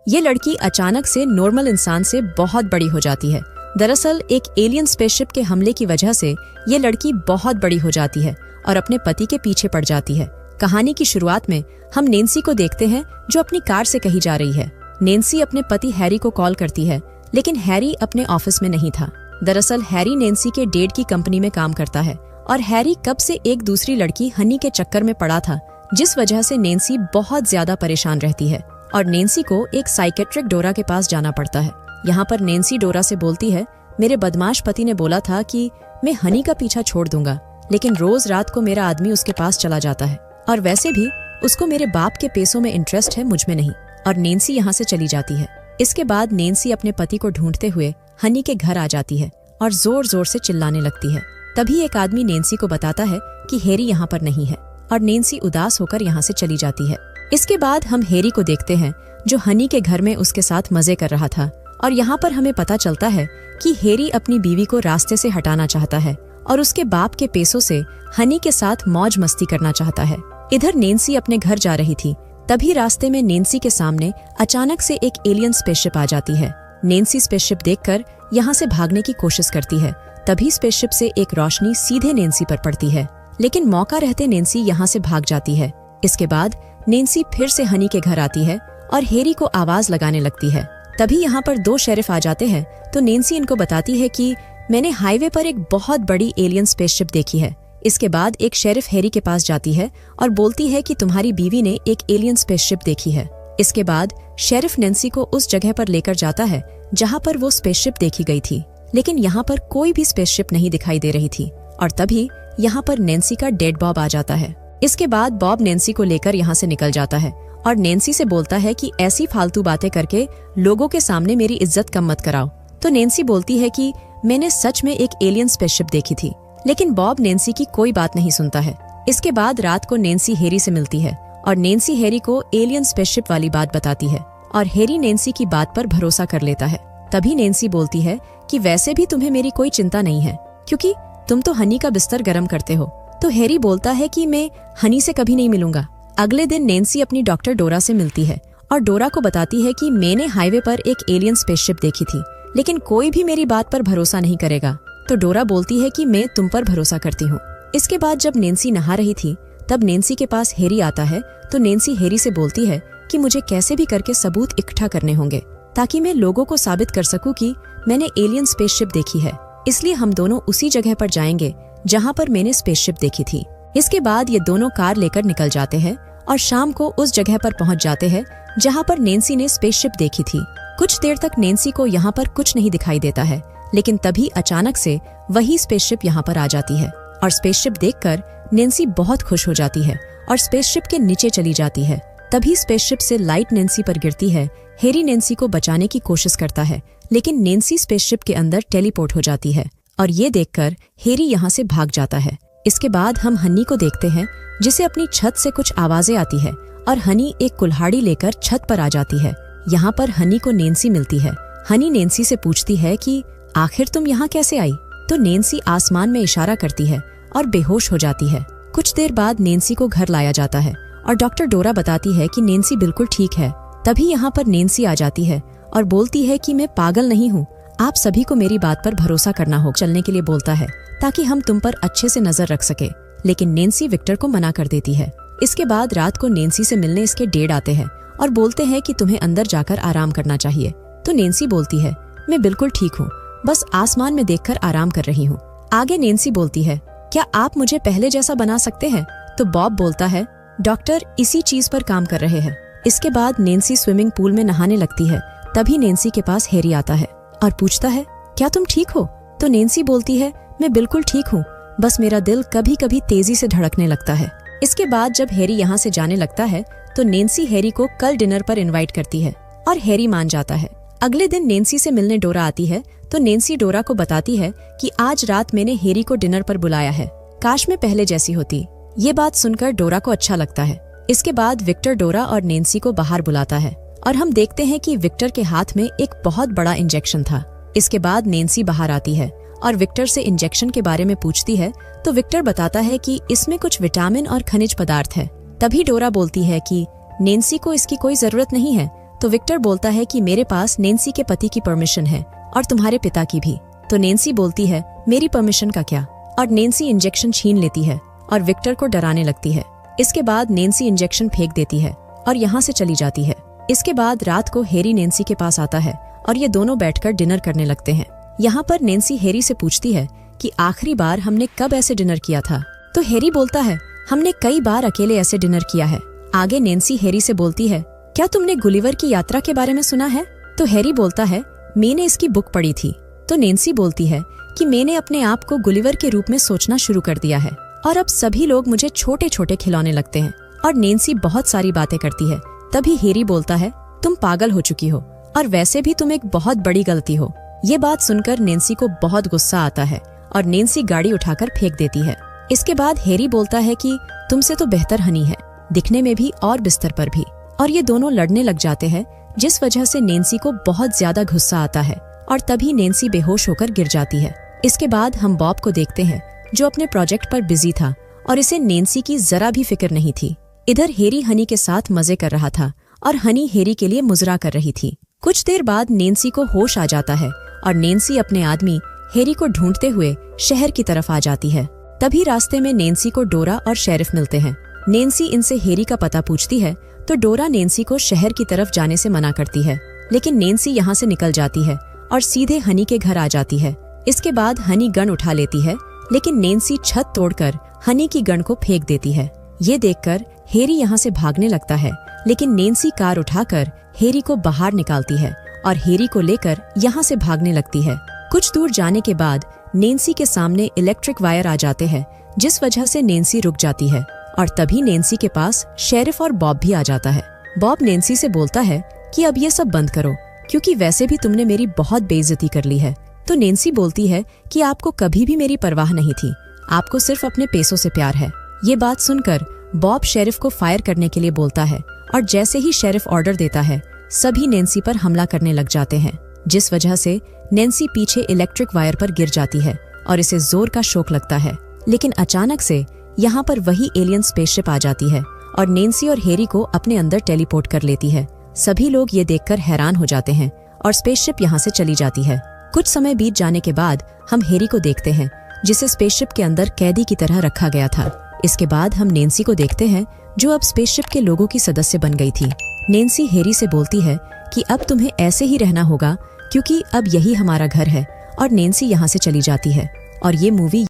ये लड़की अचानक से नॉर्मल इंसान से बहुत बड़ी हो जाती है। दरअसल एक एलियन स्पेसशिप के हमले की वजह से ये लड़की बहुत बड़ी हो जाती है और अपने पति के पीछे पड़ जाती है। कहानी की शुरुआत में हम नैन्सी को देखते हैं जो अपनी कार से कहीं जा रही है। नैन्सी अपने पति हैरी को कॉल करती है, लेकिन हैरी अपने ऑफिस में नहीं था। दरअसल हैरी नैन्सी के डैड की कंपनी में काम करता है और हैरी कब से एक दूसरी लड़की हनी के चक्कर में पड़ा था, जिस वजह से नैन्सी बहुत ज्यादा परेशान रहती है और नैन्सी को एक साइकेट्रिक डोरा के पास जाना पड़ता है। यहाँ पर नैन्सी डोरा से बोलती है, मेरे बदमाश पति ने बोला था कि मैं हनी का पीछा छोड़ दूंगा, लेकिन रोज रात को मेरा आदमी उसके पास चला जाता है और वैसे भी उसको मेरे बाप के पैसों में इंटरेस्ट है, मुझ में नहीं। और नैन्सी यहाँ से चली जाती है। इसके बाद नैन्सी अपने पति को ढूंढते हुए हनी के घर आ जाती है और जोर जोर से चिल्लाने लगती है। तभी एक आदमी नैन्सी को बताता है कि हैरी यहाँ पर नहीं है और नैन्सी उदास होकर यहाँ से चली जाती है। इसके बाद हम हैरी को देखते हैं जो हनी के घर में उसके साथ मजे कर रहा था और यहाँ पर हमें पता चलता है कि हैरी अपनी बीवी को रास्ते से हटाना चाहता है और उसके बाप के पैसों से हनी के साथ मौज मस्ती करना चाहता है। इधर नैन्सी अपने घर जा रही थी, तभी रास्ते में नैन्सी के सामने अचानक से एक एलियन स्पेसशिप आ जाती है। नैन्सी स्पेसशिप देखकर यहाँ से भागने की कोशिश करती है। तभी स्पेसशिप से एक रोशनी सीधे नैन्सी पर पड़ती है, लेकिन मौका रहते नैन्सी यहाँ से भाग जाती है। इसके बाद नैन्सी फिर से हनी के घर आती है और हैरी को आवाज लगाने लगती है। तभी यहाँ पर दो शेरिफ आ जाते हैं, तो नैन्सी इनको बताती है कि मैंने हाईवे पर एक बहुत बड़ी एलियन स्पेसशिप देखी है। इसके बाद एक शेरिफ हैरी के पास जाती है और बोलती है कि तुम्हारी बीवी ने एक एलियन स्पेसशिप देखी है। इसके बाद शेरिफ नैन्सी को उस जगह पर लेकर जाता है जहाँ पर वो स्पेसशिप देखी गई थी, लेकिन यहाँ पर कोई भी स्पेसशिप नहीं दिखाई दे रही थी। और तभी यहाँ पर नैन्सी का डेड बॉब आ जाता है। इसके बाद बॉब नैन्सी को लेकर यहाँ से निकल जाता है और नैन्सी से बोलता है कि ऐसी फालतू बातें करके लोगों के सामने मेरी इज्जत कम मत कराओ। तो नैन्सी बोलती है कि मैंने सच में एक एलियन स्पेसशिप देखी थी, लेकिन बॉब नैन्सी की कोई बात नहीं सुनता है। इसके बाद रात को नैन्सी हैरी से मिलती है और नैन्सी हैरी को एलियन स्पेसशिप वाली बात बताती है और हैरी नैन्सी की बात पर भरोसा कर लेता है। तभी नैन्सी बोलती है कि वैसे भी तुम्हें मेरी कोई चिंता नहीं है, क्योंकि तुम तो हनी का बिस्तर गर्म करते हो। तो हैरी बोलता है कि मैं हनी से कभी नहीं मिलूंगा। अगले दिन नैन्सी अपनी डॉक्टर डोरा से मिलती है और डोरा को बताती है कि मैंने हाईवे पर एक एलियन स्पेसशिप देखी थी, लेकिन कोई भी मेरी बात पर भरोसा नहीं करेगा। तो डोरा बोलती है कि मैं तुम पर भरोसा करती हूँ। इसके बाद जब नैन्सी नहा रही थी, तब नैन्सी के पास हैरी आता है। तो नैन्सी हैरी से बोलती है कि मुझे कैसे भी करके सबूत इकट्ठा करने होंगे, ताकि मैं लोगों को साबित कर सकूं कि मैंने एलियन स्पेसशिप देखी है। इसलिए हम दोनों उसी जगह पर जाएंगे जहाँ पर मैंने स्पेसशिप देखी थी। इसके बाद ये दोनों कार लेकर निकल जाते हैं और शाम को उस जगह पर पहुँच जाते हैं जहाँ पर नैन्सी ने स्पेसशिप देखी थी। कुछ देर तक नैन्सी को यहाँ पर कुछ नहीं दिखाई देता है, लेकिन तभी अचानक से वही स्पेसशिप यहाँ पर आ जाती है और स्पेसशिप देखकर नैन्सी बहुत खुश हो जाती है और स्पेसशिप के नीचे चली जाती है। तभी स्पेसशिप से लाइट नैन्सी पर गिरती है। हैरी नैन्सी को बचाने की कोशिश करता है, लेकिन नैन्सी स्पेसशिप के अंदर टेलीपोर्ट हो जाती है और ये देखकर हैरी यहाँ से भाग जाता है। इसके बाद हम हनी को देखते हैं, जिसे अपनी छत से कुछ आवाजें आती है और हनी एक कुल्हाड़ी लेकर छत पर आ जाती है। यहाँ पर हनी को नैन्सी मिलती है। हनी नैन्सी से पूछती है कि आखिर तुम यहाँ कैसे आई? तो नैन्सी आसमान में इशारा करती है और बेहोश हो जाती है। कुछ देर बाद नैन्सी को घर लाया जाता है और डॉक्टर डोरा बताती है कि नैन्सी बिल्कुल ठीक है। तभी यहाँ पर नैन्सी आ जाती है और बोलती है कि मैं पागल नहीं हूँ, आप सभी को मेरी बात पर भरोसा करना हो। चलने के लिए बोलता है ताकि हम तुम पर अच्छे से नजर रख सके, लेकिन नैन्सी विक्टर को मना कर देती है। इसके बाद रात को नैन्सी से मिलने इसके डैड आते हैं और बोलते हैं कि तुम्हें अंदर जाकर आराम करना चाहिए। तो नैन्सी बोलती है मैं बिल्कुल ठीक हूँ, बस आसमान में देखकर आराम कर रही हूँ। आगे नैन्सी बोलती है क्या आप मुझे पहले जैसा बना सकते हैं? तो बॉब बोलता है डॉक्टर इसी चीज पर काम कर रहे हैं। इसके बाद नैन्सी स्विमिंग पूल में नहाने लगती है। तभी नैन्सी के पास हैरी आता है और पूछता है क्या तुम ठीक हो? तो नैन्सी बोलती है मैं बिल्कुल ठीक हूँ, बस मेरा दिल कभी कभी तेजी से धड़कने लगता है। इसके बाद जब हैरी यहाँ से जाने लगता है, तो नैन्सी हैरी को कल डिनर पर इनवाइट करती है और हैरी मान जाता है। अगले दिन नैन्सी से मिलने डोरा आती है, तो नैन्सी डोरा को बताती है कि आज रात मैंने हैरी को डिनर पर बुलाया है, काश मैं पहले जैसी होती। ये बात सुनकर डोरा को अच्छा लगता है। इसके बाद विक्टर डोरा और नैन्सी को बाहर बुलाता है और हम देखते हैं कि विक्टर के हाथ में एक बहुत बड़ा इंजेक्शन था। इसके बाद नैन्सी बाहर आती है और विक्टर से इंजेक्शन के बारे में पूछती है, तो विक्टर बताता है कि इसमें कुछ विटामिन और खनिज पदार्थ है। तभी डोरा बोलती है कि नैन्सी को इसकी कोई जरूरत नहीं है। तो विक्टर बोलता है कि मेरे पास नैन्सी के पति की परमिशन है और तुम्हारे पिता की भी। तो नैन्सी बोलती है मेरी परमिशन का क्या, और नैन्सी इंजेक्शन छीन लेती है और विक्टर को डराने लगती है। इसके बाद नैन्सी इंजेक्शन फेंक देती है और यहाँ से चली जाती है। इसके बाद रात को हैरी नैन्सी के पास आता है और ये दोनों बैठकर डिनर करने लगते हैं। यहाँ पर नैन्सी हैरी से पूछती है कि आखिरी बार हमने कब ऐसे डिनर किया था। तो हैरी बोलता है हमने कई बार अकेले ऐसे डिनर किया है। आगे नैन्सी हैरी से बोलती है क्या तुमने गुलिवर की यात्रा के बारे में सुना है। तो हैरी बोलता है मैंने इसकी बुक पढ़ी थी। तो नैन्सी बोलती है कि मैंने अपने आप को गुलिवर के रूप में सोचना शुरू कर दिया है और अब सभी लोग मुझे छोटे छोटे खिलौने लगते हैं। और नैन्सी बहुत सारी बातें करती है। तभी हैरी बोलता है तुम पागल हो चुकी हो और वैसे भी तुम एक बहुत बड़ी गलती हो। ये बात सुनकर नैन्सी को बहुत गुस्सा आता है और नैन्सी गाड़ी उठाकर फेंक देती है। इसके बाद हैरी बोलता है कि तुमसे तो बेहतर हनी है, दिखने में भी और बिस्तर पर भी। और ये दोनों लड़ने लग जाते हैं जिस वजह से नैन्सी को बहुत ज्यादा गुस्सा आता है और तभी नैन्सी बेहोश होकर गिर जाती है। इसके बाद हम बॉब को देखते हैं जो अपने प्रोजेक्ट पर बिजी था और इसे नैन्सी की जरा भी फिक्र नहीं थी। इधर हैरी हनी के साथ मजे कर रहा था और हनी हैरी के लिए मुजरा कर रही थी। कुछ देर बाद नैन्सी को होश आ जाता है और नैन्सी अपने आदमी हैरी को ढूंढते हुए शहर की तरफ आ जाती है। तभी रास्ते में नैन्सी को डोरा और शेरिफ मिलते हैं। नैन्सी इनसे हैरी का पता पूछती है तो डोरा नैन्सी को शहर की तरफ जाने से मना करती है, लेकिन नैन्सी यहाँ से निकल जाती है और सीधे हनी के घर आ जाती है। इसके बाद हनी गन उठा लेती है, लेकिन नैन्सी छत तोड़कर हनी की गन को फेंक देती है। ये देखकर हैरी यहाँ से भागने लगता है, लेकिन नैन्सी कार उठाकर हैरी को बाहर निकालती है और हैरी को लेकर यहाँ से भागने लगती है। कुछ दूर जाने के बाद नैन्सी के सामने इलेक्ट्रिक वायर आ जाते हैं, जिस वजह से नैन्सी रुक जाती है और तभी नैन्सी के पास शेरिफ और बॉब भी आ जाता है। बॉब नैन्सी से बोलता है कि अब ये सब बंद करो, क्योंकि वैसे भी तुमने मेरी बहुत बेइज्जती कर ली है। तो नैन्सी बोलती है कि आपको कभी भी मेरी परवाह नहीं थी, आपको सिर्फ अपने पैसों से प्यार है। ये बात सुनकर बॉब शेरिफ को फायर करने के लिए बोलता है और जैसे ही शेरिफ ऑर्डर देता है सभी नैन्सी पर हमला करने लग जाते हैं, जिस वजह से नैन्सी पीछे इलेक्ट्रिक वायर पर गिर जाती है और इसे जोर का शॉक लगता है। लेकिन अचानक से यहाँ पर वही एलियन स्पेसशिप आ जाती है और नैन्सी और हैरी को अपने अंदर टेलीपोर्ट कर लेती है। सभी लोग ये देखकर हैरान हो जाते हैं और स्पेसशिप यहाँ से चली जाती है। कुछ समय बीत जाने के बाद हम हैरी को देखते हैं, जिसे स्पेसशिप के अंदर कैदी की तरह रखा गया था। इसके बाद हम नैन्सी को देखते हैं, जो अब स्पेसशिप के लोगों की सदस्य बन गई थी। नैन्सी हैरी से बोलती है कि अब तुम्हें ऐसे ही रहना होगा, क्योंकि अब यही हमारा घर है, और नैन्सी यहाँ से चली जाती है। और ये मूवी